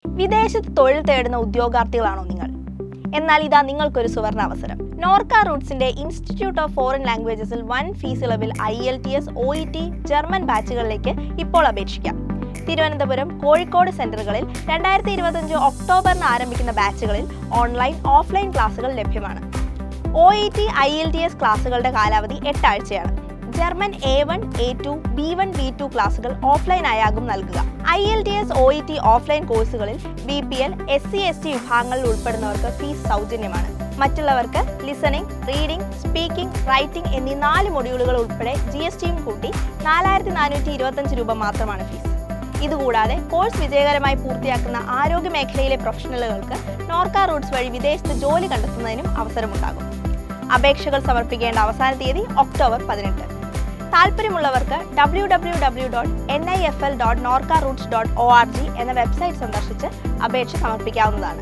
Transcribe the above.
വിദേശത്ത് തൊഴിൽ തേടുന്ന ഉദ്യോഗാർത്ഥികളാണോ നിങ്ങൾ? എന്നാൽ ഇതാ നിങ്ങൾക്കൊരു സുവർണ അവസരം. നോർക്ക റൂട്ട്സിന്റെ ഇൻസ്റ്റിറ്റ്യൂട്ട് ഓഫ് ഫോറിൻ ലാംഗ്വേജസിൽ വൻ ഫീസ് ഇളവിൽ IELTS, OET, ജർമ്മൻ ബാച്ചുകളിലേക്ക് ഇപ്പോൾ അപേക്ഷിക്കാം. തിരുവനന്തപുരം, കോഴിക്കോട് സെന്ററുകളിൽ 2025 ഒക്ടോബറിന് ആരംഭിക്കുന്ന ബാച്ചുകളിൽ ഓൺലൈൻ, ഓഫ്ലൈൻ ക്ലാസുകൾ ലഭ്യമാണ്. OET, IELTS ക്ലാസുകളുടെ കാലാവധി 8 ആഴ്ചയാണ്. German A1, A2, B1, B2 ക്ലാസുകൾ ഓഫ്ലൈനായാകും നൽകുക. IELTS, OET ഓഫ്ലൈൻ കോഴ്സുകളിൽ BPL, SC, ST വിഭാഗങ്ങളിൽ ഉൾപ്പെടുന്നവർക്ക് ഫീസ് സൗജന്യമാണ്. മറ്റുള്ളവർക്ക് ലിസണിംഗ്, റീഡിംഗ്, സ്പീക്കിംഗ്, റൈറ്റിംഗ് എന്നീ 4 മൊഡ്യൂളുകൾ ഉൾപ്പെടെ GSTയും കൂട്ടി 4425 രൂപ മാത്രമാണ് ഫീസ്. ഇതുകൂടാതെ കോഴ്സ് വിജയകരമായി പൂർത്തിയാക്കുന്ന ആരോഗ്യ മേഖലയിലെ പ്രൊഫഷണലുകൾക്ക് നോർക്ക റൂട്ട്സ് വഴി വിദേശത്ത് ജോലി കണ്ടെത്തുന്നതിനും അവസരമുണ്ടാകും. അപേക്ഷകൾ സമർപ്പിക്കേണ്ട അവസാന തീയതി ഒക്ടോബർ 18. താല്പര്യമുള്ളവർക്ക് www.nifl.norcaroots.org എന്ന വെബ്സൈറ്റ് സന്ദർശിച്ച് അപേക്ഷ സമർപ്പിക്കാവുന്നതാണ്.